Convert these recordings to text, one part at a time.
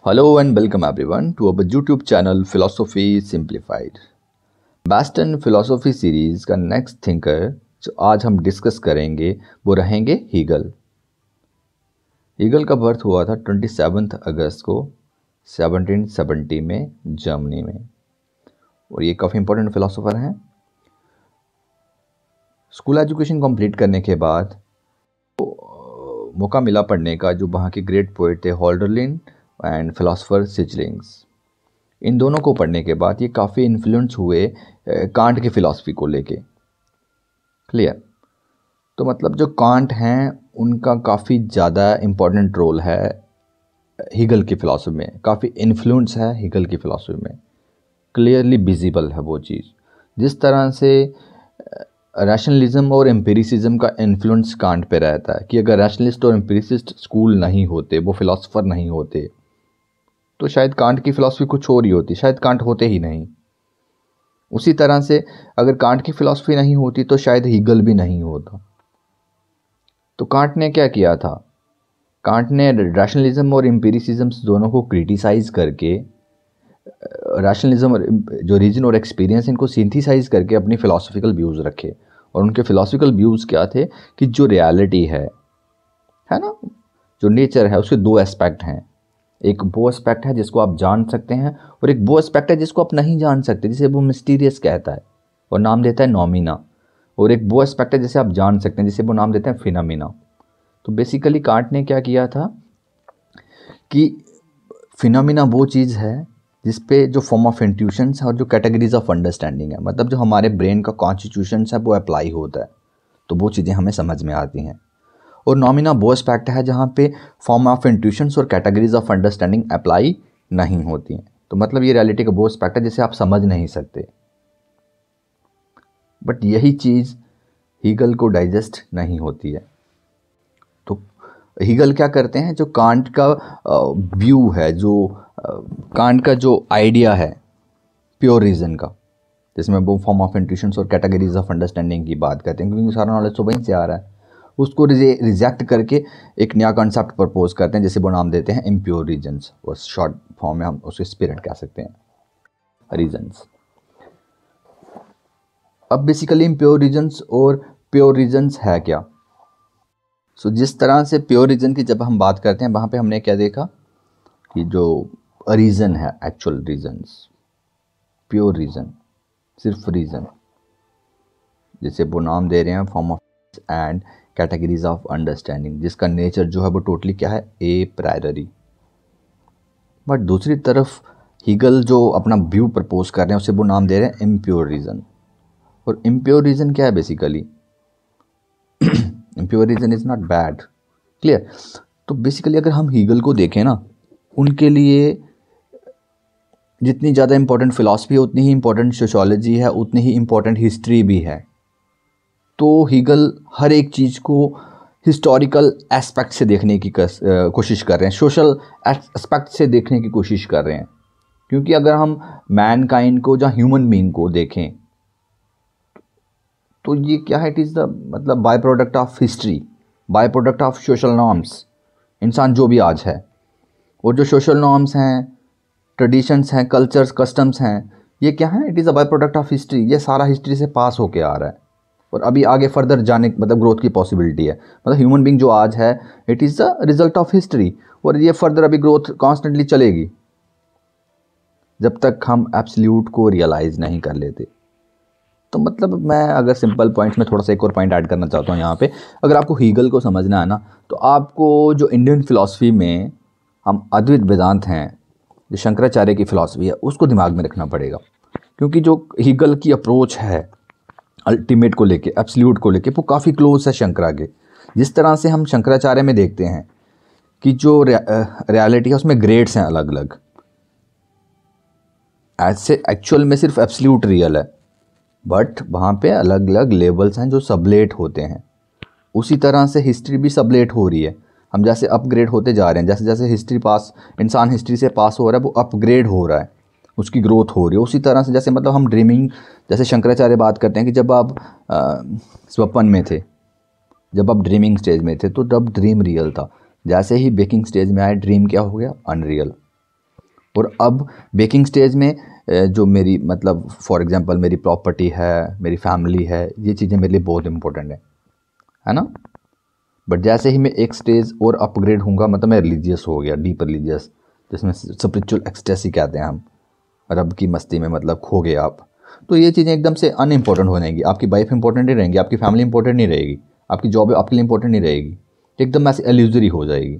Hello and welcome everyone to our YouTube channel Philosophy Simplified। Western philosophy series का next thinker जो आज हम discuss करेंगे वो रहेंगे हीगल। हीगल का बर्थ हुआ था 27 अगस्त को 1770 में जर्मनी में, और ये काफ़ी इंपॉर्टेंट फिलोसोफर हैं। स्कूल एजुकेशन कंप्लीट करने के बाद मौका मिला पढ़ने का जो वहाँ के ग्रेट पोइट थे हॉल्डरलिन एंड फिलोसोफर सिजलिंग्स। इन दोनों को पढ़ने के बाद ये काफ़ी इन्फ्लुएंस हुए कांट की फ़िलासफ़ी को लेके। क्लियर? तो मतलब जो कांट हैं उनका काफ़ी ज़्यादा इम्पोर्टेंट रोल है हीगल की फ़िलासफ़ी में, काफ़ी इन्फ्लुएंस है हीगल की फ़िलासफ़ी में, क्लियरली विजिबल है वो चीज़। जिस तरह से रैशनलिज्म और एम्पिरिसिज्म का इन्फ्लुएंस कांट पे रहता है कि अगर रैशनलिस्ट और एम्पिरिसिस्ट स्कूल नहीं होते, वो फिलोसोफर नहीं होते, तो शायद कांट की फ़िलासफ़ी कुछ और ही होती, शायद कांट होते ही नहीं। उसी तरह से अगर कांट की फ़िलासफ़ी नहीं होती तो शायद हीगल भी नहीं होता। तो कांट ने क्या किया था? कांट ने रैशनलिज्म और एम्पिरिसिज्म दोनों को क्रिटिसाइज़ करके रैशनलिज्म और जो रीजन और एक्सपीरियंस इनको सिंथेसाइज करके अपनी फ़िलासफ़िकल व्यूज़ रखे। और उनके फ़िलासफ़िकल व्यूज़ क्या थे कि जो रियलिटी है ना, जो नेचर है, उसके दो एस्पेक्ट हैं। एक वो एस्पेक्ट है जिसको आप जान सकते हैं और एक वो एस्पेक्ट है जिसको आप नहीं जान सकते, जिसे वो मिस्टीरियस कहता है और नाम देता है नॉमिना। और एक वो एस्पेक्ट है जिसे आप जान सकते हैं, जिसे वो नाम देते हैं फिनोमिना। तो बेसिकली कांट ने क्या किया था कि फिनोमिना वो चीज़ है जिस पे जो फॉर्म ऑफ इंट्यूशंस है और जो कैटेगरीज ऑफ अंडरस्टैंडिंग है, मतलब जो हमारे ब्रेन का कॉन्स्टिट्यूशंस है वो अप्लाई होता है, तो वो चीज़ें हमें समझ में आती हैं। और नॉमिना वो एस्पेक्ट है जहाँ पे फॉर्म ऑफ इंट्यूशंस और कैटेगरीज ऑफ अंडरस्टैंडिंग अप्लाई नहीं होती हैं। तो मतलब ये रियलिटी का वो एस्पेक्ट है जिसे आप समझ नहीं सकते। बट यही चीज़ हीगल को डाइजेस्ट नहीं होती है। तो हीगल क्या करते हैं, जो कांट का व्यू है, जो कांट का जो आइडिया है प्योर रीज़न का, जिसमें वो फॉर्म ऑफ इंट्यूशंस और कैटेगरीज ऑफ अंडरस्टैंडिंग की बात करते हैं, क्योंकि सारा नॉलेज तो वहीं से आ रहा है, उसको रिजेक्ट करके एक नया कॉन्सेप्ट प्रपोज करते हैं, जिसे वो नाम देते हैं इम्प्योर रीजन्स, और शॉर्ट फॉर्म में हम उसके स्पिरिट कह सकते हैं, रीजन्स। अब बेसिकली इम्प्योर रीजन्स और प्योर रीजन्स है क्या? सो जिस तरह से प्योर रीजन की जब हम बात करते हैं, वहाँ पे हमने क्या देखा कि जो रीज़न है, एक्चुअल रीजन्स, प्योर रीज़न, सिर्फ रीज़न, जिसे वो नाम दे रहे हैं form of and categories of understanding, जिसका नेचर जो है वो टोटली क्या है, ए प्रायरी। बट दूसरी तरफ हीगल जो अपना व्यू प्रपोज कर रहे हैं उसे वो नाम दे रहे हैं इम्प्योर रीज़न। और इम्प्योर रीज़न क्या है basically? Impure reason is not bad. Clear? तो बेसिकली अगर हम हीगल को देखें ना, उनके लिए जितनी ज़्यादा इंपॉर्टेंट फ़िलासफ़ी है उतनी ही इंपॉर्टेंट सोशियोलॉजी है, उतनी ही इंपॉर्टेंट हिस्ट्री भी है। तो हीगल हर एक चीज़ को हिस्टोरिकल एस्पेक्ट से देखने की कोशिश कर रहे हैं, सोशल एस्पेक्ट से देखने की कोशिश कर रहे हैं। क्योंकि अगर हम मैनकाइंड को या ह्यूमन बीइंग को देखें तो ये क्या है, इट इज़ द मतलब by product of history, by product of social norms. इंसान जो भी आज है, और जो सोशल नॉर्म्स हैं, ट्रेडिशंस हैं, कल्चर्स, कस्टम्स हैं, ये क्या है, it is a by product of history. ये सारा हिस्ट्री से पास होके आ रहा है और अभी आगे फर्दर जाने मतलब ग्रोथ की पॉसिबिलिटी है। मतलब ह्यूमन बीइंग जो आज है, it is the result of history, और ये फर्दर अभी ग्रोथ कॉन्स्टेंटली चलेगी जब तक हम एब्सोल्यूट को रियलाइज़ नहीं कर लेते। तो मतलब मैं अगर सिंपल पॉइंट्स में थोड़ा सा एक और पॉइंट ऐड करना चाहता हूँ यहाँ पे, अगर आपको हीगल को समझना है ना, तो आपको जो इंडियन फिलॉसफी में हम अद्वैत वेदांत हैं, जो शंकराचार्य की फ़िलासफ़ी है, उसको दिमाग में रखना पड़ेगा। क्योंकि जो हीगल की अप्रोच है अल्टीमेट को लेके, एब्सोल्यूट को लेके, वो काफ़ी क्लोज है शंकरा के। जिस तरह से हम शंकराचार्य में देखते हैं कि जो रियलिटी है उसमें ग्रेड्स हैं अलग अलग, ऐसे एक्चुअल में सिर्फ एब्सोल्यूट रियल है, बट वहाँ पे अलग अलग लेवल्स हैं जो सबलेट होते हैं। उसी तरह से हिस्ट्री भी सबलेट हो रही है। हम जैसे अपग्रेड होते जा रहे हैं, जैसे जैसे इंसान हिस्ट्री से पास हो रहा है, वो अपग्रेड हो रहा है, उसकी ग्रोथ हो रही है। उसी तरह से जैसे मतलब हम ड्रीमिंग, जैसे शंकराचार्य बात करते हैं कि जब आप स्वप्न में थे, जब आप ड्रीमिंग स्टेज में थे, तो तब ड्रीम रियल था। जैसे ही बेकिंग स्टेज में आए, ड्रीम क्या हो गया, अनरियल। और अब बेकिंग स्टेज में जो मेरी मतलब फॉर एग्जांपल मेरी प्रॉपर्टी है, मेरी फैमिली है, ये चीज़ें मेरे लिए बहुत इंपॉर्टेंट है ना। बट जैसे ही मैं एक स्टेज और अपग्रेड होऊंगा, मतलब मैं रिलीजियस हो गया, डीप रिलीजियस, जिसमें स्पिरिचुअल एक्सटेसी कहते हैं हम, रब की मस्ती में मतलब खो गए आप, तो ये चीज़ें एकदम से अनइम्पोर्टेंट हो जाएंगी। आपकी वाइफ इंपॉर्टेंट नहीं रहेंगी, आपकी फैमिली इंपॉर्टेंट नहीं रहेगी, आपकी जॉब आपके लिए इंपॉर्टेंट नहीं रहेगी, एकदम ऐसे एल्यूजरी हो जाएगी।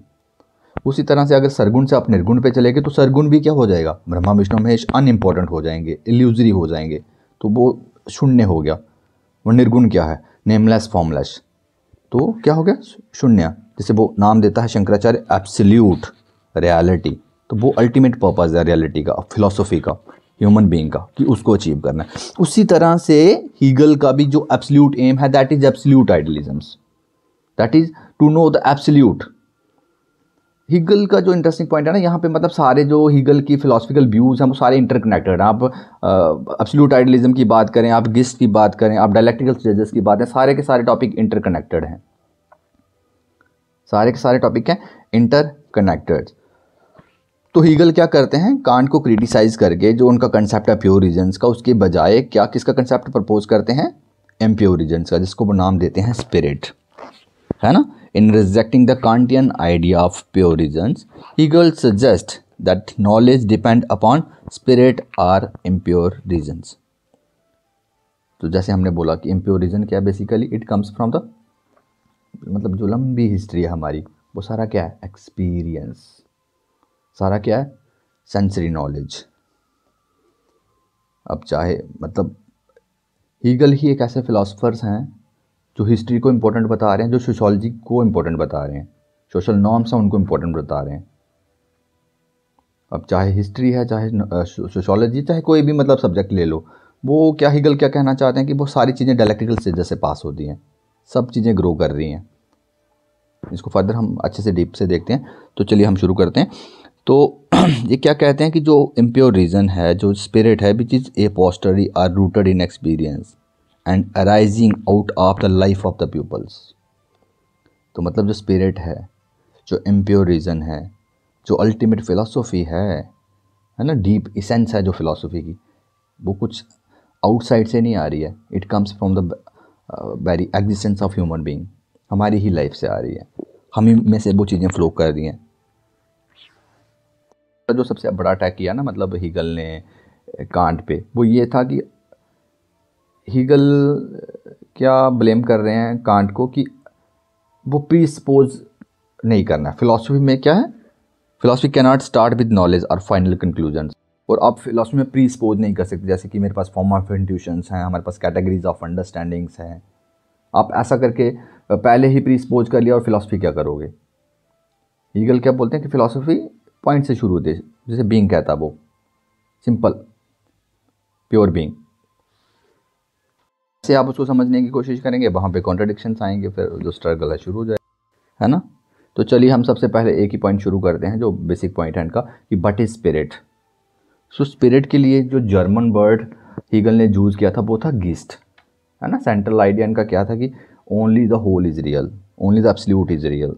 उसी तरह से अगर सरगुण से आप निर्गुण पे चले गए तो सरगुण भी क्या हो जाएगा, ब्रह्मा विष्णु महेश अनइम्पोर्टेंट हो जाएंगे, इल्यूजरी हो जाएंगे, तो वो शून्य हो गया। वो निर्गुण क्या है, नेमलेस फॉर्मलेस, तो क्या हो गया शून्य, जैसे वो नाम देता है शंकराचार्य एब्सोल्यूट रियलिटी। तो वो अल्टीमेट पर्पस है रियलिटी का, फिलॉसफी का, ह्यूमन बीइंग का, कि उसको अचीव करना है। उसी तरह से हीगल का भी जो एब्सोल्यूट एम है, that is absolute idealisms, that is to know the absolute. Hegel का जो इंटरेस्टिंग पॉइंट है ना यहाँ पे, मतलब सारे जो हीगल की फिलोसफिकल व्यूज़ हैं वो सारे इंटरकनेक्टेड हैं। आप एब्सोल्यूट आइडियलिज्म की बात करें, आप गिस्ट की बात करें, आप डायलेक्टिकल स्टेजेस की बात है, सारे के सारे टॉपिक इंटरकनेक्टेड हैं, सारे के सारे टॉपिक हैं इंटरकनेक्टेड। तो हीगल क्या करते हैं, कांट को क्रिटिसाइज करके जो उनका कंसेप्ट है प्योर रीजन्स का, उसके बजाय क्या किसका कंसेप्ट प्रपोज करते हैं, इम्प्योर रीजन्स का, जिसको वो नाम देते हैं स्पिरिट, है ना। In rejecting the Kantian idea of pure reasons, Hegel suggests that knowledge depend upon spirit or impure reasons. तो जैसे हमने बोला कि impure reason क्या है, basically it comes from the, मतलब जो लंबी हिस्ट्री है हमारी, वो सारा क्या है, एक्सपीरियंस, सारा क्या है, सेंसरी नॉलेज। अब चाहे मतलब हीगल ही एक ऐसे फिलोसफर्स हैं जो हिस्ट्री को इम्पोर्टेंट बता रहे हैं, जो सोशोलॉजी को इम्पोर्टेंट बता रहे हैं, सोशल नॉर्म्स हैं उनको इम्पोर्टेंट बता रहे हैं। अब चाहे हिस्ट्री है, चाहे सोशोलॉजी, चाहे कोई भी मतलब सब्जेक्ट ले लो, वो क्या हीगल क्या कहना चाहते हैं कि वो सारी चीज़ें डायलेक्टिकल स्टेजेस से पास होती हैं, सब चीज़ें ग्रो कर रही हैं। इसको फर्दर हम अच्छे से डीप से देखते हैं, तो चलिए हम शुरू करते हैं। तो ये क्या कहते हैं कि जो इम्प्योर रीजन है, जो स्पिरिट है, which is a posteriori or rooted in experience and arising out of the life of the peoples. तो मतलब जो स्पिरिट है, जो इम्प्योर रीजन है, जो अल्टीमेट फिलॉसफी है ना, डीप इसेंस है जो फिलॉसफी की, वो कुछ आउटसाइड से नहीं आ रही है, it comes from the very existence of human being, हमारी ही लाइफ से आ रही है, हम ही में से वो चीज़ें फ्लो कर रही हैं। जो सबसे बड़ा अटैक किया ना मतलब हीगल ने कांट पे, वो ये था कि हीगल क्या ब्लेम कर रहे हैं कांट को कि वो प्री सपोज नहीं करना। फिलॉसफी में क्या है, philosophy can not start with knowledge और फाइनल कंक्लूजन्स, और आप फिलॉसफी में प्री सपोज नहीं कर सकते, जैसे कि मेरे पास फॉर्म ऑफ इंट्यूशंस हैं, हमारे पास कैटेगरीज ऑफ अंडरस्टैंडिंग्स हैं। आप ऐसा करके पहले ही प्री सपोज कर लिया और फिलॉसफी क्या करोगे। हीगल क्या बोलते हैं कि फिलॉसफी पॉइंट से शुरू होती है, जैसे बीइंग कहता है वो, सिंपल प्योर बीइंग से आप उसको समझने की कोशिश करेंगे, वहाँ पे कॉन्ट्रडिक्शंस आएंगे, फिर जो स्ट्रगल है शुरू हो जाए, है ना। तो चलिए हम सबसे पहले एक ही पॉइंट शुरू करते हैं, जो बेसिक पॉइंट है इनका, कि but is spirit. So spirit के लिए जो जर्मन वर्ड हीगल ने यूज़ किया था वो था गिस्ट, है ना। सेंट्रल आइडिया इनका क्या था कि only the whole is real, only the absolute is real,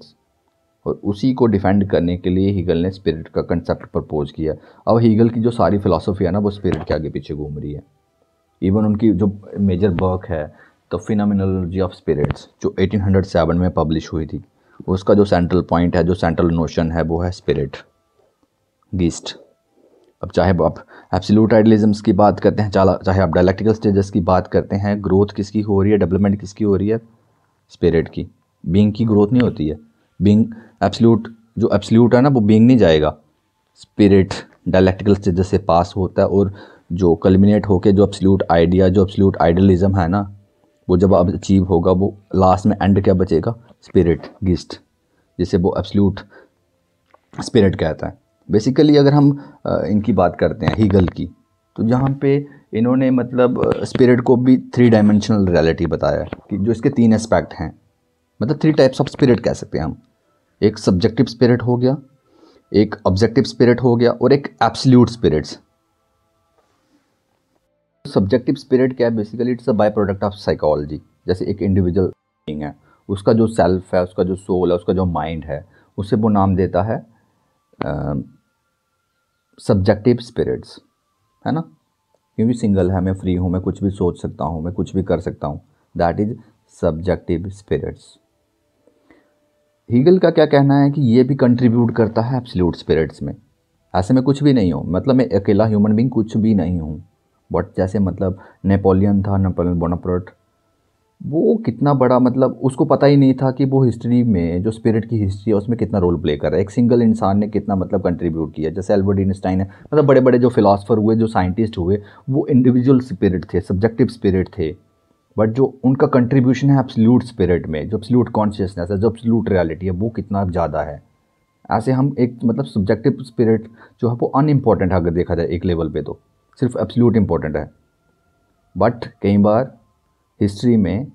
और उसी को डिफेंड करने के लिए हीगल ने स्पिरिट का कंसेप्ट प्रपोज किया। अब हीगल की जो सारी फिलॉसफी है ना, वो स्पिरिट के आगे पीछे घूम रही है। इवन उनकी जो मेजर वर्क है द फिनोमिनोलॉजी ऑफ स्पिरिट्स, जो 1807 में पब्लिश हुई थी, उसका जो सेंट्रल पॉइंट है, जो सेंट्रल नोशन है, वो है स्पिरिट, गिस्ट। अब चाहे आप एब्सोल्यूट आइडियलिज्म्स की बात करते हैं, चाहे आप डायलेक्टिकल स्टेजेस की बात करते हैं, ग्रोथ किसकी हो रही है, डेवलपमेंट किसकी हो रही है, स्पिरिट की। बीइंग की ग्रोथ नहीं होती है, बीइंग एब्सोल्यूट, जो एब्सोल्यूट है ना वो बीइंग नहीं जाएगा, स्पिरिट डायलेक्टिकल स्टेजेस से पास होता है, और जो कल्मिनेट होके जो एब्सोल्यूट आइडिया, जो एब्सोल्यूट आइडियलिज्म है ना, वो जब अब अचीव होगा, वो लास्ट में एंड क्या बचेगा, स्पिरिट, गिस्ट, जिसे वो एब्सोल्यूट स्पिरिट कहता है। बेसिकली अगर हम इनकी बात करते हैं हीगल की, तो जहाँ पे इन्होंने मतलब स्पिरिट को भी 3 डायमेंशनल रियलिटी बताया, कि जो इसके 3 एस्पेक्ट हैं, मतलब 3 टाइप्स ऑफ स्पिरिट कह सकते हैं हम। एक सब्जेक्टिव स्पिरिट हो गया, एक ऑब्जेक्टिव स्पिरिट हो गया, और एक एब्सोल्यूट स्पिरिट्स। सब्जेक्टिव स्पिरिट क्या है, basically it's a by product of psychology. जैसे एक इंडिविजुअल बीइंग है, उसका जो सेल्फ है, उसका जो सोल है, उसका जो माइंड है, उसे वो नाम देता है सब्जेक्टिव स्पिरिट्स, है ना, क्योंकि सिंगल है, मैं फ्री हूँ, मैं कुछ भी सोच सकता हूँ, मैं कुछ भी कर सकता हूँ, that is subjective spirits. Hegel का क्या कहना है कि ये भी कंट्रीब्यूट करता है एब्सोल्यूट स्पिरिट्स में। ऐसे में कुछ भी नहीं हूँ, मतलब मैं अकेला ह्यूमन बीइंग कुछ भी नहीं हूँ। बट जैसे मतलब नेपोलियन था, नेपोलियन बोनापार्ट, वो कितना बड़ा, मतलब उसको पता ही नहीं था कि वो हिस्ट्री में जो स्पिरिट की हिस्ट्री है उसमें कितना रोल प्ले कर रहा है। एक सिंगल इंसान ने कितना मतलब कंट्रीब्यूट किया। जैसे एल्बर्ट आइंस्टाइन है, मतलब बड़े बड़े जो फिलासफर हुए, जो साइंटिस्ट हुए, वो इंडिविजुअल स्पिरिट थे, सब्जेक्टिव स्पिरिट थे। बट जो उनका कंट्रीब्यूशन है एब्सोल्यूट स्पिरिट में, जो एब्सोल्यूट कॉन्शियसनेस है, जो एब्सोल्यूट रियलिटी है, वो कितना ज़्यादा है। ऐसे हम एक मतलब सब्जेक्टिव स्पिरिट जो है वो अनइम्पॉर्टेंट है अगर देखा जाए एक लेवल पे, तो सिर्फ एब्सोल्यूट इंपॉर्टेंट है। बट कई बार हिस्ट्री में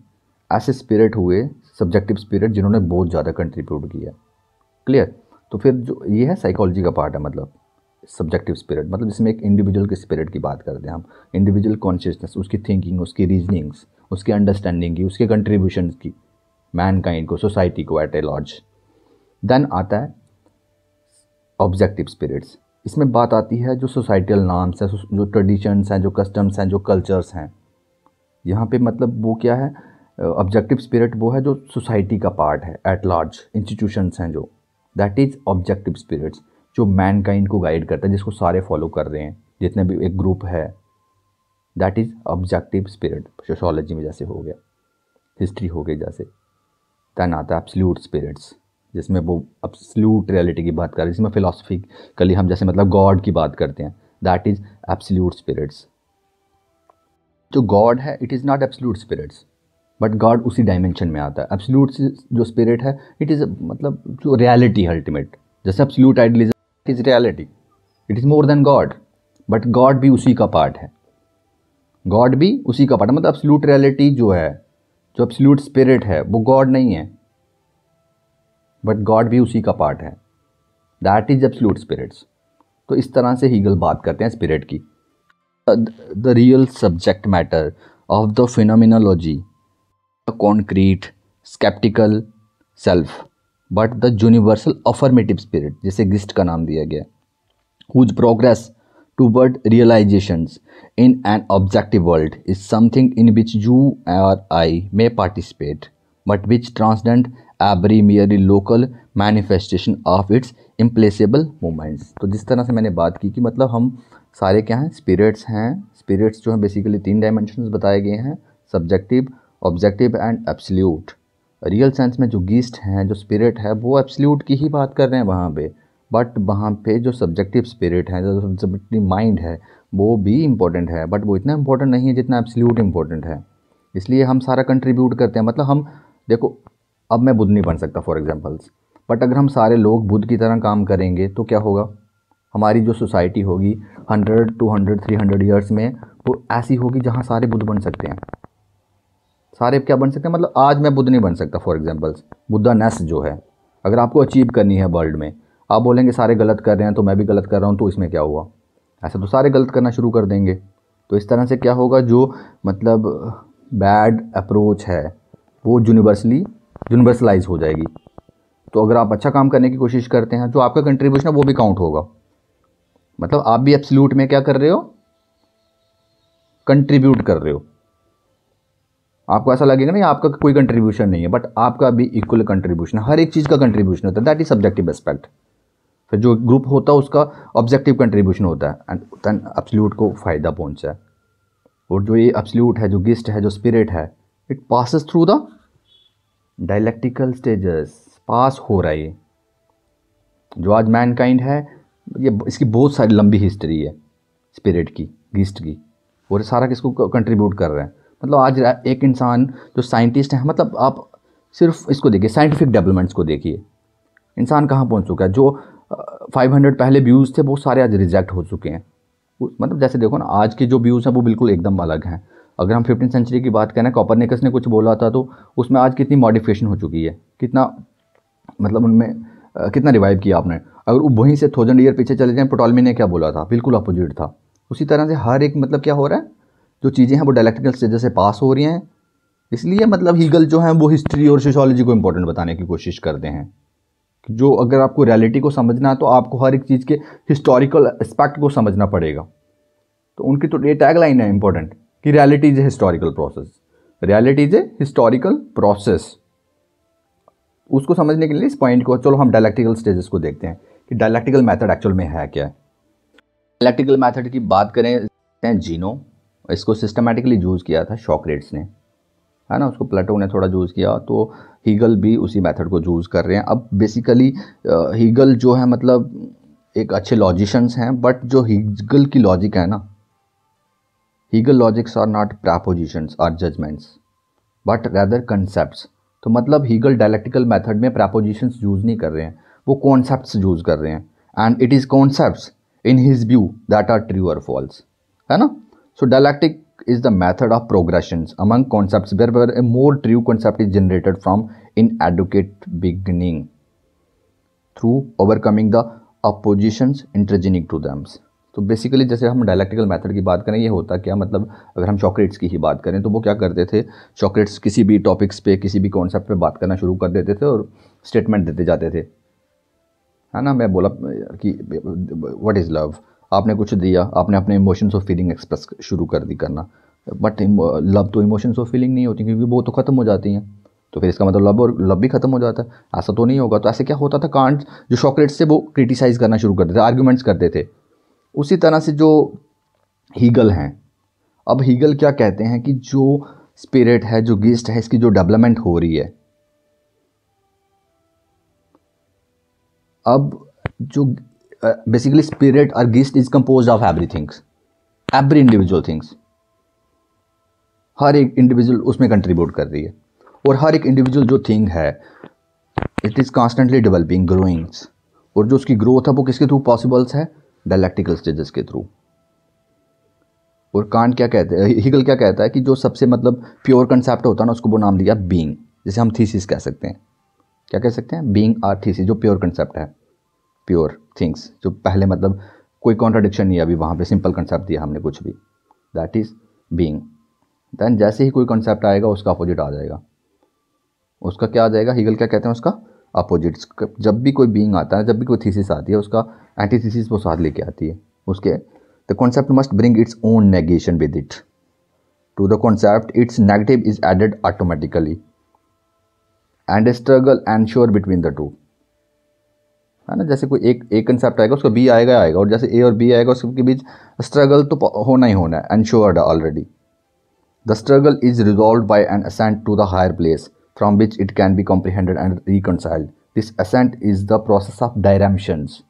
ऐसे स्पिरिट हुए, सब्जेक्टिव स्पिरिट, जिन्होंने बहुत ज़्यादा कंट्रीब्यूट किया। क्लियर? तो फिर जो ये है साइकोलॉजी का पार्ट है, मतलब सब्जेक्टिव स्पिरिट, मतलब जिसमें एक इंडिविजुअल के स्पिरिट की बात करते हैं हम, इंडिविजुअल कॉन्शियसनेस, उसकी थिंकिंग, उसकी रीजनिंग्स, उसकी अंडरस्टैंडिंग की, उसके कंट्रीब्यूशन की मैनकाइंड को, सोसाइटी को एट ए लार्ज। देन आता है ऑब्जेक्टिव स्पिरिट्स। इसमें बात आती है जो सोसाइटल नॉर्म्स हैं, जो ट्रेडिशंस हैं, जो कस्टम्स हैं, जो कल्चर्स हैं। यहाँ पे मतलब वो क्या है, ऑब्जेक्टिव स्पिरिट वो है जो सोसाइटी का पार्ट है, एट लार्ज इंस्टीट्यूशंस हैं जो, दैट इज़ ऑब्जेक्टिव स्पिरिट्स, जो मैनकाइंड को गाइड करता है, जिसको सारे फॉलो कर रहे हैं, जितने भी एक ग्रुप है, that is objective spirit. Sociology में जैसे हो गया, हिस्ट्री हो गई जैसे। देन आता है एब्सोल्यूट स्पिरिट्स, जिसमें वो एब्सोल्यूट रियलिटी की बात कर रहे हैं, जिसमें फिलोसफिकली हम जैसे मतलब गॉड की बात करते हैं, दैट इज़ एब्सोल्यूट स्पिरिट्स। जो गॉड है it is not absolute spirits, but God उसी डायमेंशन में आता है। एब्सोल्यूट जो स्पिरिट है इट इज़ मतलब जो रियलिटी है अल्टीमेट, जैसे absolute idealism it is reality, it is more than God, but God भी उसी का पार्ट है, गॉड भी उसी का पार्ट है। मतलब एब्सोल्यूट रियलिटी जो है, जो एब्सोल्यूट स्पिरिट है, वो गॉड नहीं है, बट गॉड भी उसी का पार्ट है, दैट इज एब्सोल्यूट स्पिरिट्स। तो इस तरह से हीगल बात करते हैं स्पिरिट की। The real subject matter of the phenomenology, concrete sceptical self, but the universal affirmative spirit, जिसे गिस्ट का नाम दिया गया, whose progress toward realizations in an objective world is something in which you or I may participate, but which transcend every merely local manifestation of its implacable moments। तो जिस तरह से मैंने बात की कि मतलब हम सारे क्या हैं, स्पिरिट्स हैं। स्पिरिट्स जो हैं बेसिकली 3 डायमेंशंस बताए गए हैं, subjective, objective and absolute. Real sense में जो गीस्ट हैं, जो स्पिरिट है, वो एब्सोल्यूट की ही बात कर रहे हैं वहाँ पे, बट वहाँ पे जो सब्जेक्टिव स्पिरिट है, जो सब्जेक्टिव माइंड है, वो भी इम्पोर्टेंट है, बट वो इतना इम्पोर्टेंट नहीं है जितना एब्सोल्यूट इम्पोर्टेंट है। इसलिए हम सारा कंट्रीब्यूट करते हैं। मतलब हम देखो, अब मैं बुद्ध नहीं बन सकता फॉर एग्जांपल्स, बट अगर हम सारे लोग बुद्ध की तरह काम करेंगे तो क्या होगा, हमारी जो सोसाइटी होगी 100, 200, 300 ईयर्स में वो ऐसी होगी जहाँ सारे बुद्ध बन सकते हैं। सारे क्या बन सकते हैं, मतलब आज मैं बुद्ध नहीं बन सकता फॉर एग्जांपल्स, बुद्धानेस जो है अगर आपको अचीव करनी है वर्ल्ड में, आप बोलेंगे सारे गलत कर रहे हैं तो मैं भी गलत कर रहा हूँ, तो इसमें क्या हुआ, ऐसा तो सारे गलत करना शुरू कर देंगे। तो इस तरह से क्या होगा, जो मतलब बैड अप्रोच है वो यूनिवर्सलाइज हो जाएगी। तो अगर आप अच्छा काम करने की कोशिश करते हैं, जो आपका कंट्रीब्यूशन है वो भी काउंट होगा। मतलब आप भी एब्सोल्यूट में क्या कर रहे हो, कंट्रीब्यूट कर रहे हो। आपको ऐसा लगेगा नहीं आपका कोई कंट्रीब्यूशन नहीं है, बट आपका भी इक्वल कंट्रीब्यूशन है, हर एक चीज़ का कंट्रीब्यूशन होता है, दैट इज सब्जेक्टिव एस्पेक्ट। फिर जो ग्रुप होता है उसका ऑब्जेक्टिव कंट्रीब्यूशन होता है, एंड देन एब्सोल्यूट को फ़ायदा पहुंचा है। और जो ये एब्सोल्यूट है, जो गिस्ट है, जो स्पिरिट है, it passes through the dialectical stages, pass हो रहा है ये। जो आज मैनकाइंड है, ये इसकी बहुत सारी लंबी हिस्ट्री है स्पिरिट की, गिस्ट की, और सारा किसको कंट्रीब्यूट कर रहे हैं। मतलब आज एक इंसान जो साइंटिस्ट है, मतलब आप सिर्फ इसको देखिए, साइंटिफिक डेवलपमेंट्स को देखिए, इंसान कहाँ पहुँच चुका है। जो 500 पहले व्यूज़ थे वो सारे आज रिजेक्ट हो चुके हैं। मतलब जैसे देखो ना, आज के जो व्यूज़ हैं वो बिल्कुल एकदम अलग हैं। अगर हम 15वीं सेंचुरी की बात करें, कॉपरनिकस ने कुछ बोला था तो उसमें आज कितनी मॉडिफिकेशन हो चुकी है, कितना मतलब उनमें कितना रिवाइव किया आपने। अगर वहीं से 1000 ईयर पीछे चले जाएं, टोटॉलमी ने क्या बोला था, बिल्कुल अपोजिट था। उसी तरह से हर एक मतलब क्या हो रहा है, जो चीज़ें हैं वो डायलेक्टिकल स्टेजेस से पास हो रही हैं। इसलिए मतलब हीगल जो है वो हिस्ट्री और सोशियोलॉजी को इंपॉर्टेंट बताने की कोशिश करते हैं जो अगर आपको रियलिटी को समझना है तो आपको हर एक चीज़ के हिस्टोरिकल एस्पेक्ट को समझना पड़ेगा। तो उनकी तो ये टैगलाइन है इंपॉर्टेंट कि reality is a historical process, reality is a historical process. उसको समझने के लिए इस पॉइंट को चलो हम डायलैक्टिकल स्टेजेस को देखते हैं कि डायलैक्टिकल मेथड एक्चुअल में है क्या है। डायलैक्टिकल मेथड की बात करें जीनो, इसको सिस्टमैटिकली यूज़ किया था सॉक्रेट्स ने, है ना, उसको प्लेटो ने थोड़ा यूज़ किया, तो हीगल भी उसी मेथड को यूज़ कर रहे हैं। अब बेसिकली हीगल जो है मतलब एक अच्छे लॉजिशियंस हैं, बट जो हीगल की लॉजिक है ना, Hegel logics are not propositions और जजमेंट्स बट रैदर कंसेप्ट्स। तो मतलब हीगल डायलैक्टिकल मेथड में प्रपोजिशंस यूज़ नहीं कर रहे हैं, वो कॉन्सेप्ट्स यूज़ कर रहे हैं, and it is concepts in his view that are true और फॉल्स, है ना। So dialectic is the method of progressions among concepts where a more true concept is generated from inadequate beginning through overcoming the oppositions intrinsic to them। तो basically जैसे हम dialectical method की बात करें, ये होता क्या मतलब, अगर हम सॉक्रेट्स की ही बात करें तो वो क्या करते थे, सॉक्रेट्स किसी भी टॉपिक्स पे किसी भी कॉन्सेप्ट पे बात करना शुरू कर देते थे और स्टेटमेंट देते जाते थे, है ना। मैं बोला कि व्हाट इज़ लव, आपने कुछ दिया, आपने अपने इमोशंस और फीलिंग एक्सप्रेस शुरू कर दी करना, बट लव तो इमोशंस और फीलिंग नहीं होती क्योंकि वो तो ख़त्म हो जाती हैं, तो फिर इसका मतलब लव और लव भी ख़त्म हो जाता है, ऐसा तो नहीं होगा। तो ऐसे क्या होता था, कांट जो सॉक्रेट्स से वो क्रिटिसाइज़ करना शुरू करते थे, आर्ग्यूमेंट्स करते थे। उसी तरह से जो हीगल हैं, अब हीगल क्या कहते हैं कि जो स्पिरिट है, जो गिस्ट है, इसकी जो डेवलपमेंट हो रही है, अब जो बेसिकली स्पिरिट और geist is composed of everything, every individual things, हर एक इंडिविजुअल उसमें कंट्रीब्यूट कर रही है, और हर एक इंडिविजुअल जो थिंग है it is constantly developing growing, और जो उसकी ग्रोथ है वो किसके थ्रू पॉसिबल्स है, डायलैक्टिकल स्टेजेस के थ्रू। और कांट क्या कहते हैं, हीगल क्या कहता है कि जो सबसे मतलब प्योर कंसेप्ट होता है ना, उसको वो नाम दिया बीइंग, जिसे हम थीसिस कह सकते हैं। क्या कह सकते हैं, बीइंग और थीसिस, जो प्योर कंसेप्ट है, प्योर थिंग्स, जो पहले मतलब कोई कॉन्ट्राडिक्शन नहीं है अभी वहाँ पे, सिंपल कंसेप्ट दिया हमने कुछ भी, दैट इज़ बीइंग। देन जैसे ही कोई कंसेप्ट आएगा उसका अपोजिट आ जाएगा, उसका क्या आ जाएगा, हीगल क्या कहते हैं, उसका अपोजिट। जब भी कोई बीइंग आता है, जब भी कोई थीसिस आती है, उसका एंटीथीसिस वो साथ लेके आती है उसके। The concept must bring its own negation with it, to the concept its negative is added automatically and a struggle ensure between the two, है ना। जैसे कोई एक कंसेप्ट आएगा उसका बी आएगा, और जैसे ए और बी आएगा उसके बीच स्ट्रगल तो होना ही होना है, ensured already. The struggle is resolved by an ascent to the higher place from which it can be comprehended and reconciled. This ascent is the process of diremptions.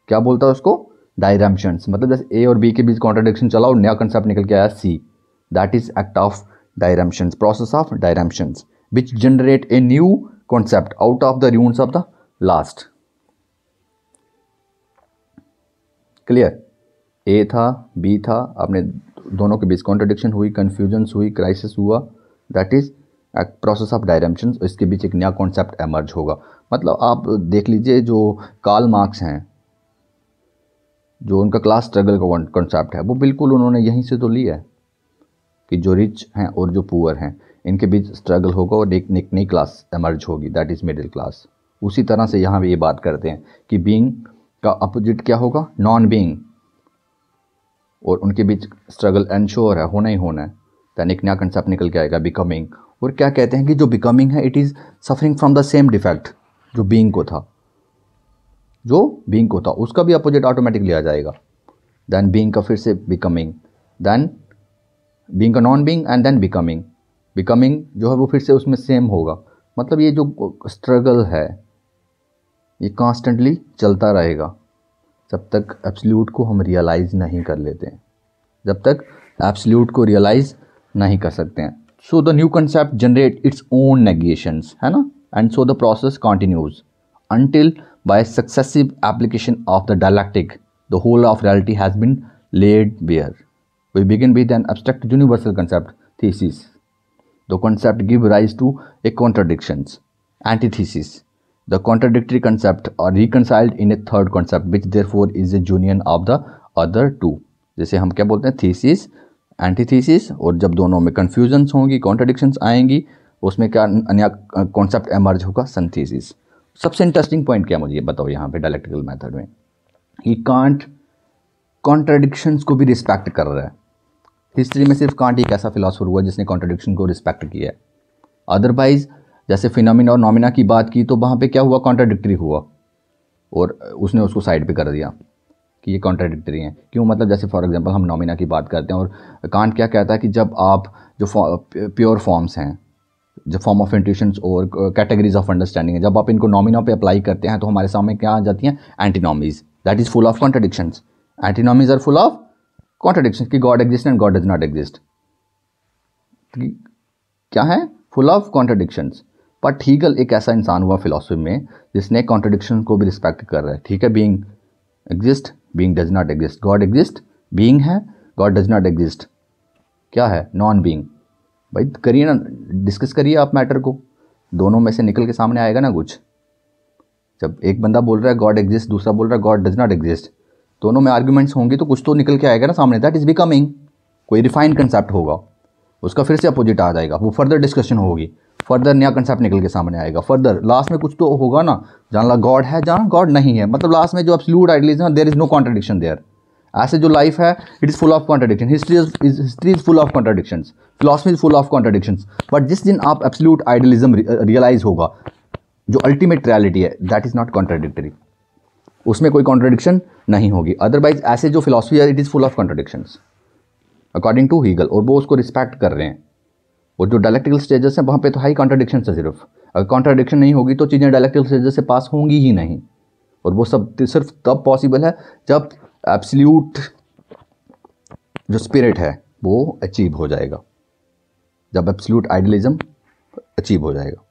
क्या बोलता है उसको, डायरेम्शंस, मतलब जैसे ए और बी के बीच कॉन्ट्राडिक्शन चला और नया कंसेप्ट निकल के आया C, that is act of diremptions, process of diremptions which generate a new concept out of the roots of the last. Clear, A था, बी था, आपने दोनों के बीच कॉन्ट्रडिक्शन हुई, कन्फ्यूजन्स हुई, क्राइसिस हुआ, that is process of diremptions. इसके बीच एक नया कॉन्सेप्ट एमर्ज होगा। मतलब आप देख लीजिए, जो कार्ल मार्क्स हैं, जो उनका क्लास स्ट्रगल का कॉन्सेप्ट है, वो बिल्कुल उन्होंने यहीं से तो लिया है कि जो रिच हैं और जो पुअर हैं इनके बीच स्ट्रगल होगा और एक नई क्लास एमर्ज होगी, दैट इज़ मिडिल क्लास। उसी तरह से यहाँ भी ये बात करते हैं कि बीइंग का अपोजिट क्या होगा, नॉन बीइंग, और उनके बीच स्ट्रगल एंश्योर है, होना ही होना है। दैन एक नया कंसेप्ट निकल के आएगा, बिकमिंग। और क्या कहते हैं कि जो बिकमिंग है it is suffering from the same defect जो बीइंग को था, जो बीइंग को था उसका भी अपोजिट ऑटोमेटिकली आ जाएगा। दैन बीइंग का फिर से बिकमिंग, दैन बीइंग का non being, and then becoming. Becoming जो है वो फिर से उसमें सेम होगा। मतलब ये जो स्ट्रगल है ये कॉन्स्टेंटली चलता रहेगा जब तक एब्सोल्यूट को हम रियलाइज़ नहीं कर लेते हैं, जब तक एब्सोल्यूट को रियलाइज़ नहीं कर सकते हैं। So the new concept generate its own negations, है ना, and so the process continues until by successive application of the dialectic the whole of reality has been laid bare. We begin with an abstract universal concept, thesis. The concept give rise to a contradictions, antithesis. The contradictory concept are reconciled in a third concept which therefore is a union of the other two. जैसे हम क्या बोलते हैं, thesis, antithesis, और जब दोनों में confusions होंगी, contradictions आएंगी, उसमें क्या नया कॉन्सेप्ट एमर्ज होगा, synthesis। सबसे इंटरेस्टिंग पॉइंट क्या मुझे ये बताओ यहाँ पे डायलेक्टिकल मेथड में, कि कांट कॉन्ट्रडिक्शंस को भी रिस्पेक्ट कर रहा है। हिस्ट्री में सिर्फ कांट एक ऐसा फिलोसोफर हुआ जिसने कॉन्ट्रडिक्शन को रिस्पेक्ट किया है। अदरवाइज जैसे फिनोमिना और नॉमिना की बात की तो वहाँ पे क्या हुआ, कॉन्ट्रडिक्टरी हुआ, और उसने उसको साइड पे कर दिया कि ये कॉन्ट्रडिक्टरी हैं। क्यों, मतलब जैसे फॉर एग्जांपल हम नॉमिना की बात करते हैं और कांट क्या कहता है कि जब आप जो प्योर फॉर्म्स हैं, जो फॉर्म ऑफ इंट्यूशंस और कैटेगरीज ऑफ अंडरस्टैंडिंग है, जब आप इनको नॉमिना पे अप्लाई करते हैं तो हमारे सामने क्या आ जाती हैं, antinomies, that is full of contradictions. Antinomies are full of contradictions, कि God exist and God does not exist, क्या है, full of contradictions. But Hegel एक ऐसा इंसान हुआ फिलॉसफी में जिसने कॉन्ट्रडिक्शन को भी रिस्पेक्ट कर रहा है। ठीक है, being exist, being does not exist, God exist, being है, गॉड डज नॉट एग्जिस्ट, क्या है, नॉन बीइंग। भाई करिए ना, डिस्कस करिए आप मैटर को, दोनों में से निकल के सामने आएगा ना कुछ। जब एक बंदा बोल रहा है गॉड एग्जिस्ट, दूसरा बोल रहा है गॉड डज नॉट एग्जिस्ट, दोनों में आर्ग्यूमेंट्स होंगे तो कुछ तो निकल के आएगा ना सामने, दैट इज बिकमिंग। कोई रिफाइंड कंसेप्ट होगा, उसका फिर से अपोजिट आ जाएगा, वो फर्दर डिस्कशन होगी, फर्दर नया कंसेप्ट निकल के सामने आएगा, फर्दर लास्ट में कुछ तो होगा ना, जहाँ गॉड है जहाँ गॉड नहीं है, मतलब लास्ट में जो एब्सोल्यूट आइडियलिज्म है, there is no contradiction there. ऐसे जो लाइफ है it is full of contradiction, history is full of contradictions, philosophy is full of contradictions. But जिस दिन आप एब्सोल्यूट आइडियलिज्म रियलाइज होगा, जो अल्टीमेट रियलिटी है, दैट इज़ नॉट कॉन्ट्रडिक्टरी, उसमें कोई कॉन्ट्रडिक्शन नहीं होगी। अदरवाइज ऐसे जो फिलॉसफी है it is full of contradictions according to Hegel, और वो उसको रिस्पेक्ट कर रहे हैं। और जो डायलेक्टिकल स्टेजेस हैं वहाँ पे तो हाई कॉन्ट्रडिक्शन है सिर्फ, अगर कॉन्ट्रडिक्शन नहीं होगी तो चीज़ें डायलेक्टिकल स्टेजेस से पास होंगी ही नहीं। और वो सब सिर्फ तब पॉसिबल है जब एब्सोल्यूट जो स्पिरिट है वो अचीव हो जाएगा, जब एब्सोल्यूट आइडियलिज्म अचीव हो जाएगा।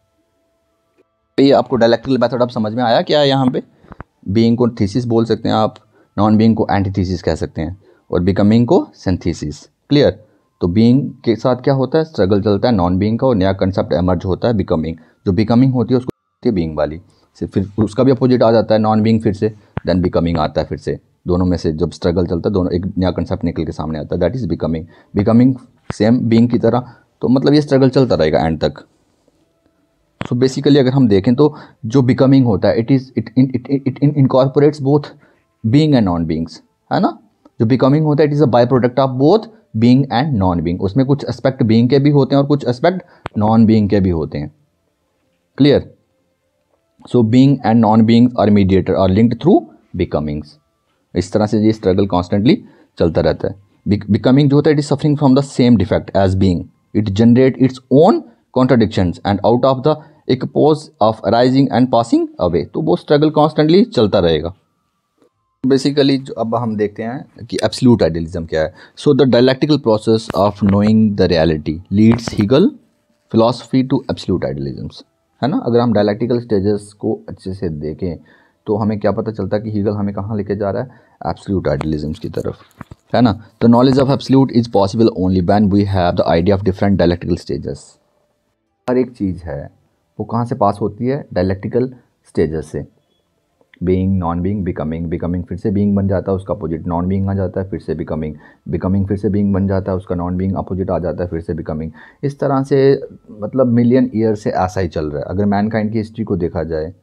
ये आपको डायलेक्टिकल मेथड अब समझ में आया क्या है? यहाँ पे बीइंग को थीसिस बोल सकते हैं आप, नॉन बीइंग को एंटीथीसिस कह सकते हैं, और बिकमिंग को सिंथेसिस। क्लियर? तो बीइंग के साथ क्या होता है, स्ट्रगल चलता है नॉन बीइंग का, और नया कंसेप्ट एमर्ज होता है बिकमिंग। जो बिकमिंग होती है उसको होती है बीइंग वाली, फिर उसका भी अपोजिट आ जाता है नॉन बीइंग, फिर से देन बिकमिंग आता है, फिर से दोनों में से जब स्ट्रगल चलता है दोनों एक नया कंसेप्ट निकल के सामने आता है, that is becoming. Becoming same being की तरह, तो मतलब ये स्ट्रगल चलता रहेगा एंड तक। सो बेसिकली अगर हम देखें तो जो बिकमिंग होता है it incorporates both being and non beings, है ना। जो बिकमिंग होता है it is a by product of both being and non being. उसमें कुछ एस्पेक्ट बीइंग के भी होते हैं और कुछ एस्पेक्ट नॉन बीइंग के भी होते हैं। Clear? So being and non being are mediator are linked through becomings. इस तरह से ये स्ट्रगल कॉन्स्टेंटली चलता रहता है। बिकमिंग जो होता है it is suffering from the same defect as being, it generate its own contradictions and out of the epoch of arising and passing away. तो वो स्ट्रगल कॉन्स्टेंटली चलता रहेगा। बेसिकली अब हम देखते हैं कि एब्सोल्यूट आइडियलिज्म क्या है। So the dialectical process of knowing the reality leads Hegel philosophy to absolute idealisms, है ना। अगर हम डायलेक्टिकल स्टेजेस को अच्छे से देखें तो हमें क्या पता चलता है कि हीगल हमें कहाँ लेके जा रहा है, एब्सोल्यूट आइडियलिज्म्स की तरफ, है ना। The knowledge of absolute is possible only when we have the idea of different dialectical stages. हर एक चीज़ है वो कहाँ से पास होती है, डायलेक्टिकल स्टेजेस से। Being, non being, becoming, becoming फिर से बीइंग बन जाता है, उसका अपोजिट नॉन बीइंग आ जाता है, फिर से बिकमिंग, बिकमिंग फिर से बीइंग बन जाता है, उसका नॉन बीइंग अपोजिट आ जाता है, फिर से बिकमिंग। इस तरह से मतलब मिलियन ईयर से ऐसा ही चल रहा है। अगर मैनकाइंड की हिस्ट्री को देखा जाए,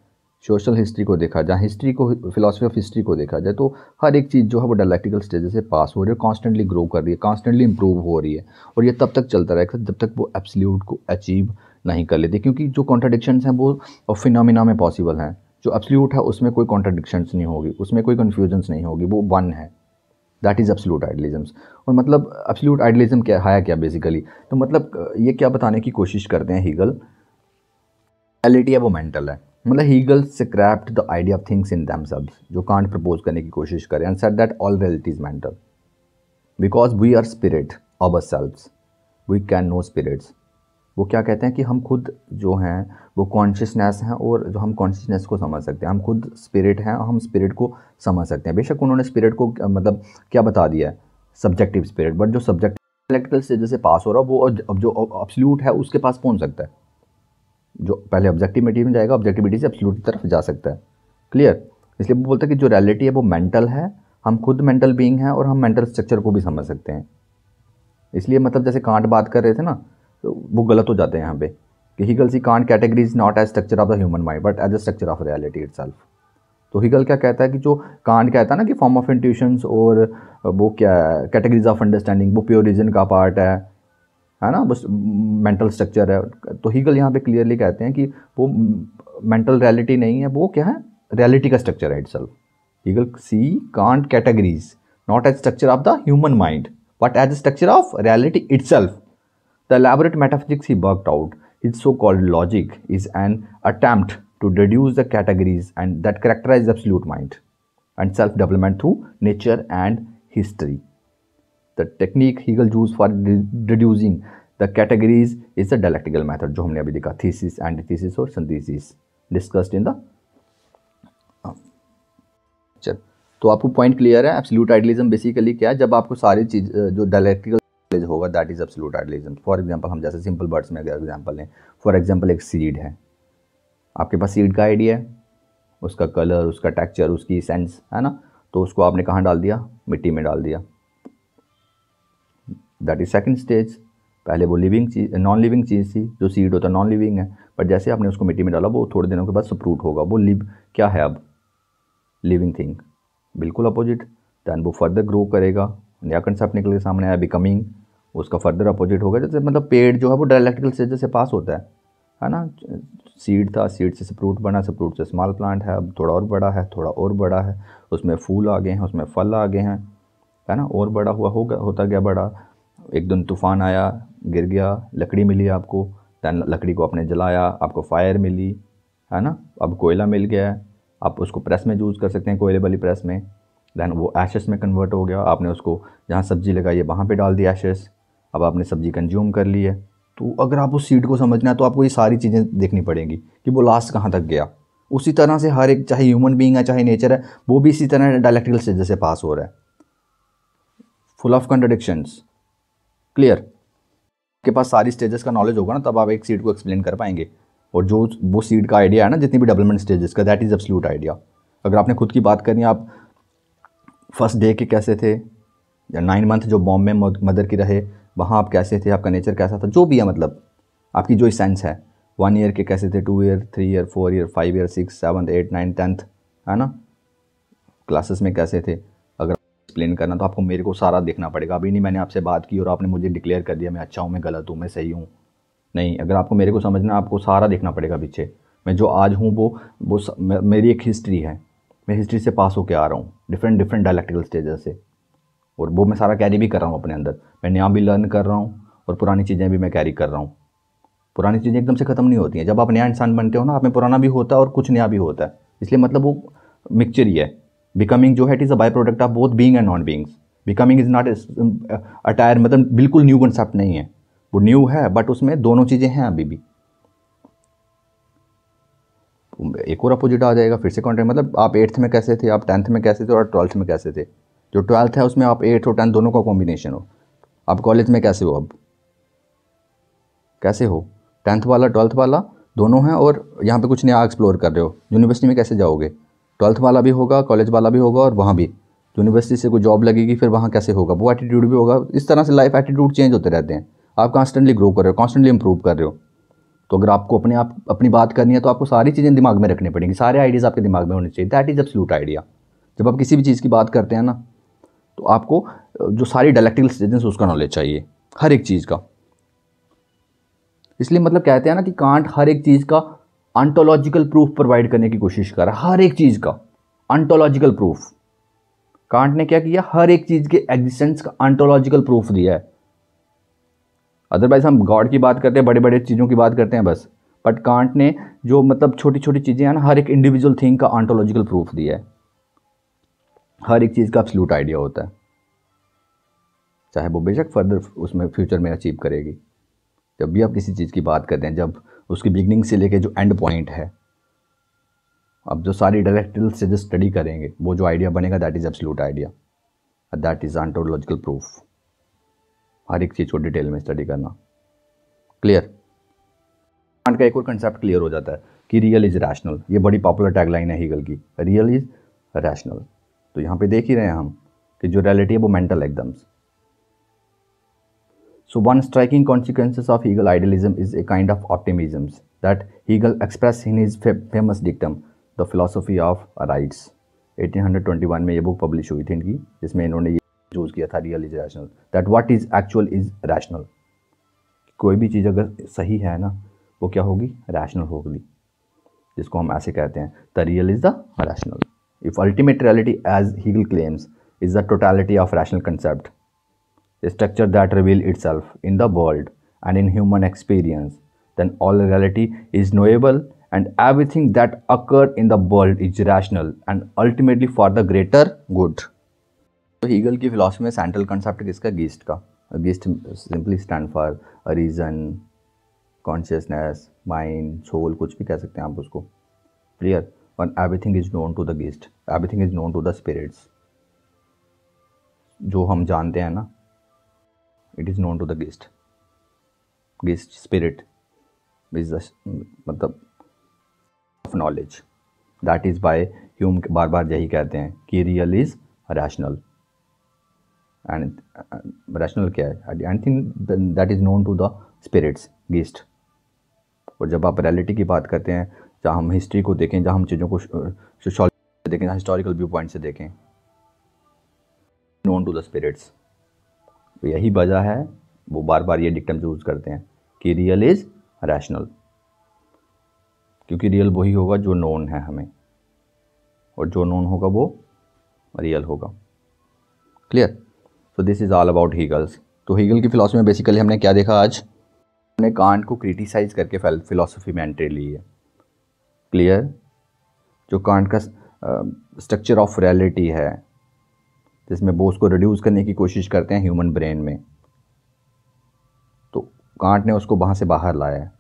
सोशल हिस्ट्री को देखा जाए, हिस्ट्री को, फिलॉसफी ऑफ हिस्ट्री को देखा जाए, तो हर एक चीज़ जो है वो डायलेक्टिकल स्टेजेस से पास हो रही है, कॉन्स्टेंटली ग्रो कर रही है, कॉन्स्टेंटली इंप्रूव हो रही है। और ये तब तक चलता रहेगा जब तक वो एब्सोल्यूट को अचीव नहीं कर लेती, क्योंकि जो कॉन्ट्रडिक्शंस हैं वो फिनोमिना में पॉसिबल हैं। जो एब्सोल्यूट है उसमें कोई कॉन्ट्रडिक्शंस नहीं होगी, उसमें कोई कन्फ्यूजन्स नहीं होगी, वो वन है, दैट इज़ एब्सोल्यूट आइडियलिज्म्स। और मतलब एब्सोल्यूट आइडियलिज्म क्या है क्या बेसिकली, तो मतलब ये क्या बताने की कोशिश करते हैं हीगल, रियलिटी है वो मेंटल है। मतलब Hegel scrapped the idea of things in themselves, जो कांट प्रपोज करने की कोशिश करें, and said that all reality is mental because we are spirit ourselves, we can know spirits. वो क्या कहते हैं कि हम खुद जो हैं वो कॉन्शियसनेस हैं, और जो हम कॉन्शियसनेस को समझ सकते हैं, हम खुद स्पिरिट हैं, हम स्पिरिट को समझ सकते हैं। बेशक उन्होंने स्पिरिट को मतलब क्या बता दिया है, सब्जेक्टिव स्पिरिट, बट जो सब्जेक्टिव इंटेलेक्चुअल स्टेज से पास हो रहा है वो अब जो एब्सोल्यूट है उसके पास पहुंच सकता है। जो पहले ऑब्जेक्टिविटी में जाएगा, ऑब्जेक्टिविटी से एब्सोल्यूट की तरफ जा सकता है। क्लियर? इसलिए वो बोलता है कि जो रियलिटी है वो मेंटल है, हम खुद मेंटल बीइंग हैं, और हम मेंटल स्ट्रक्चर को भी समझ सकते हैं। इसलिए मतलब जैसे कांट बात कर रहे थे ना, तो वो गलत हो जाते हैं यहाँ पे, कि Hegel see Kant categories not as structure of the human mind but as a structure of reality itself. तो हीगल क्या कहता है कि जो कांट कहता है ना कि फॉर्म ऑफ इंट्यूशंस और वो क्या है कैटेगरीज ऑफ अंडरस्टैंडिंग, वो प्योर रीजन का पार्ट है ना, बस मेंटल स्ट्रक्चर है। तो हीगल यहाँ पे क्लियरली कहते हैं कि वो मेंटल रियलिटी नहीं है, वो क्या है, रियलिटी का स्ट्रक्चर है itself. Hegel see Kant categories not as structure of the human mind but as structure of reality itself. The elaborate metaphysics he worked out, his so-called logic, is an attempt to deduce the categories and that characterize absolute mind and self-development through nature and history. The technique Hegel used for deducing the categories is the dialectical method, जो हमने अभी देखा, thesis, antithesis और synthesis discussed in the चल। तो आपको point clear है। Absolute idealism basically क्या है, जब आपको सारी चीज़ जो डायलेक्टिकल होगा that is absolute idealism. For example हम जैसे सिंपल वर्ड्स में अगर एग्जांपल लें, फॉर एग्जांपल एक सीड है, आपके पास सीड का आइडिया है, उसका कलर, उसका टेक्सचर, उसकी सेंस है ना, तो उसको आपने कहाँ डाल दिया, मिट्टी में डाल दिया, दैट इज सेकंड स्टेज। पहले वो लिविंग चीज़, नॉन लिविंग चीज़ थी, जो सीड होता है नॉन लिविंग है, बट जैसे आपने उसको मिट्टी में डाला वो थोड़े दिनों के बाद स्प्रूट होगा, वो क्या है अब, लिविंग थिंग, बिल्कुल अपोजिट। दैन वो फर्दर ग्रो करेगा, नया कंसेप्ट निकल के सामने आया, बिकमिंग, उसका फर्दर अपोजिट होगा। जैसे मतलब पेड़ जो है वो डायलेक्टिकल स्टेज से पास होता है ना, सीड था, सीड से स्प्रूट बना, स्प्रूट से स्मॉल प्लांट है, अब थोड़ा और बड़ा है, थोड़ा और बड़ा है, उसमें फूल आ गए हैं, उसमें फल आ गए हैं, है ना, और बड़ा होता गया बड़ा। एक दिन तूफान आया, गिर गया, लकड़ी मिली आपको, दैन लकड़ी को आपने जलाया, आपको फायर मिली, है ना, अब कोयला मिल गया है, आप उसको प्रेस में यूज़ कर सकते हैं, कोयले वाली प्रेस में। दैन वो एशेस में कन्वर्ट हो गया, आपने उसको जहाँ सब्ज़ी लगाई है वहाँ पे डाल दिया एशेस, अब आपने सब्ज़ी कंज्यूम कर ली है। तो अगर आप उस सीड को समझना है तो आपको ये सारी चीज़ें देखनी पड़ेंगी कि वो लास्ट कहाँ तक गया। उसी तरह से हर एक, चाहे ह्यूमन बीइंग है चाहे नेचर है, वो भी इसी तरह डायलेक्टिकल स्टेज से पास हो रहा है, फुल ऑफ कॉन्ट्रडिक्शंस। क्लियर? आपके पास सारी स्टेजेस का नॉलेज होगा ना, तब आप एक सीड को एक्सप्लेन कर पाएंगे। और जो वो सीड का आइडिया है ना, जितनी भी डेवलपमेंट स्टेजेस का, दैट इज़ एब्सोल्यूट आइडिया। अगर आपने खुद की बात करनी है, आप फर्स्ट डे के कैसे थे, या 9 मंथ जो बॉम्बे में मदर की रहे वहाँ आप कैसे थे, आपका नेचर कैसा था, जो भी है, मतलब आपकी जो सेंस है, 1 ईयर के कैसे थे, 2 year, 3 year, 4 year, 5 year, 6, 7, 8, 9, 10th, है ना, क्लासेस में कैसे थे। अगर एक्सप्लेन करना तो आपको मेरे को सारा देखना पड़ेगा। अभी नहीं मैंने आपसे बात की और आपने मुझे डिक्लेयर कर दिया मैं अच्छा हूँ, मैं गलत हूँ, मैं सही हूँ, नहीं। अगर आपको मेरे को समझना, आपको सारा देखना पड़ेगा पीछे। मैं जो आज हूँ वो मेरी एक हिस्ट्री है, मैं हिस्ट्री से पास होकर आ रहा हूँ, डिफरेंट डायलेक्टिकल स्टेजेस से, और वो मैं सारा कैरी भी कर रहा हूँ अपने अंदर। मैं नया भी लर्न कर रहा हूँ और पुरानी चीज़ें भी मैं कैरी कर रहा हूँ। पुरानी चीज़ें एकदम से ख़त्म नहीं होती हैं। जब आप नया इंसान बनते हो ना, आप में पुराना भी होता है और कुछ नया भी होता है, इसलिए मतलब वो मिक्सचर ही है। बिकमिंग जो है it is a by product of both being and non beings. Becoming is not attire, मतलब बिल्कुल न्यू कंसेप्ट नहीं है, वो न्यू है बट उसमें दोनों चीज़ें हैं अभी भी। एक और अपोजिट आ जाएगा फिर से कॉन्ट्रैक्ट, मतलब आप 8th में कैसे थे, आप 10th में कैसे थे और 12th में कैसे थे। जो 12th है उसमें आप 8th और 10th दोनों का कॉम्बिनेशन हो। आप कॉलेज में कैसे हो, अब कैसे हो, 10th वाला 12th वाला दोनों हैं, और यहाँ पे कुछ नया एक्सप्लोर कर रहे हो। यूनिवर्सिटी में कैसे जाओगे, 12th वाला भी होगा, कॉलेज वाला भी होगा, और वहाँ भी यूनिवर्सिटी से कोई जॉब लगेगी, फिर वहाँ कैसे होगा, वो एटीट्यूड भी होगा। इस तरह से लाइफ एटीट्यूड चेंज होते रहते हैं। आप कॉन्स्टेंटली ग्रो कर रहे हो, कॉन्स्टेंटली इंप्रूव कर रहे हो। तो अगर आपको अपनी बात करनी है तो आपको सारी चीज़ें दिमाग में रखनी पड़ेंगी, सारे आइडियाज़ आपके दिमाग में होने चाहिए। That is absolute idea. जब आप किसी भी चीज़ की बात करते हैं ना, तो आपको जो सारी डायलेक्टिकल स्टेजेस उसका नॉलेज चाहिए, हर एक चीज़ का। इसलिए मतलब कहते हैं ना कि कांट हर एक चीज़ का ऑन्टोलॉजिकल प्रूफ प्रोवाइड करने की कोशिश कर रहा है, हर एक चीज़ का ऑन्टोलॉजिकल प्रूफ। कांट ने क्या किया, हर एक चीज़ के एग्जिस्टेंस का ऑन्टोलॉजिकल प्रूफ दिया है। अदरवाइज हम गॉड की बात करते हैं, बड़े बड़े चीज़ों की बात करते हैं बस, बट कांट ने जो मतलब छोटी छोटी चीज़ें हैं ना, हर एक इंडिविजुअल थिंग का ऑन्टोलॉजिकल प्रूफ दिया है। हर एक चीज़ का एब्सोल्यूट आइडिया होता है, चाहे वो बेशक फर्दर उसमें फ्यूचर में अचीव करेगी। जब भी आप किसी चीज़ की बात करते हैं, जब उसकी बिगनिंग से लेके जो एंड पॉइंट है, अब जो सारी डायलेक्टिकल से जो स्टडी करेंगे, वो जो आइडिया बनेगा that is absolute idea, that is ontological proof. हर एक चीज़ को डिटेल में स्टडी करना। क्लियर? कांट का एक और कंसेप्ट क्लियर हो जाता है कि रियल इज़ रैशनल। ये बड़ी पॉपुलर टैगलाइन है हीगल की, रियल इज़ रैशनल। तो यहाँ पे देख ही रहे हैं हम कि जो रियलिटी है वो मेंटल एकदम। So one striking consequences of Hegel idealism is a kind of optimism that Hegel expressed in his famous dictum, The Philosophy of Rights. 1821 में ये बुक पब्लिश हुई थी इनकी, जिसमें इन्होंने ये चूज़ किया था real is rational, that what is actual is rational. कोई भी चीज़ अगर सही है ना, वो क्या होगी, रैशनल होगी, जिसको हम ऐसे कहते हैं the real is the rational. If ultimate reality as Hegel claims is the totality of rational concept, a structure that reveals itself in the world and in human experience, then all reality is knowable and everything that occurs in the world is rational and ultimately for the greater good. तो Hegel की philosophy में central concept किसका, geist का। Geist simply stand for reason, consciousness, mind, soul, कुछ भी कह सकते हैं आप उसको, क्लियर। और everything is known to the geist, everything is known to the spirits, जो हम जानते हैं ना, it is known to the gist spirit is the मतलब of knowledge, that is why Hume बार बार यही कहते हैं कि real is rational and rational क्या है, anything that is known to the spirits, geist. और जब आप रियलिटी की बात करते हैं, जहाँ हम हिस्ट्री को देखें, जहाँ हम चीज़ों को सोशोलॉजी से देखें, जहाँ हिस्टोरिकल व्यू पॉइंट से देखें, नोन टू द स्पिरिट्स। तो यही वजह है वो बार बार ये डिक्टम यूज़ करते हैं कि रियल इज़ रैशनल, क्योंकि रियल वही होगा जो नोन है हमें, और जो नोन होगा वो रियल होगा, clear. So this is all about Hegel's. तो हीगल की फिलॉसफी में बेसिकली हमने क्या देखा, आज हमने कांट को क्रिटिसाइज करके फिलॉसफी में एंट्री ली है, क्लियर। जो कांट का स्ट्रक्चर ऑफ रियलिटी है, जिसमें वो उसको रिड्यूस करने की कोशिश करते हैं ह्यूमन ब्रेन में, तो कांट ने उसको वहाँ से बाहर लाया है।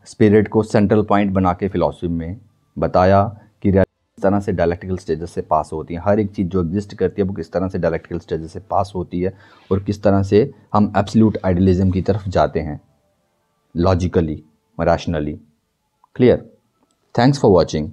स्पिरिट को सेंट्रल पॉइंट बना के फिलॉसफी में बताया कि किस तरह से डायलेक्टिकल स्टेजेस से पास होती हैं, हर एक चीज़ जो एग्जिस्ट करती है वो किस तरह से डायलेक्टिकल स्टेजेस से पास होती है, और किस तरह से हम एब्सोल्यूट आइडियलिज्म की तरफ जाते हैं logically, rationally, clear. Thanks for watching.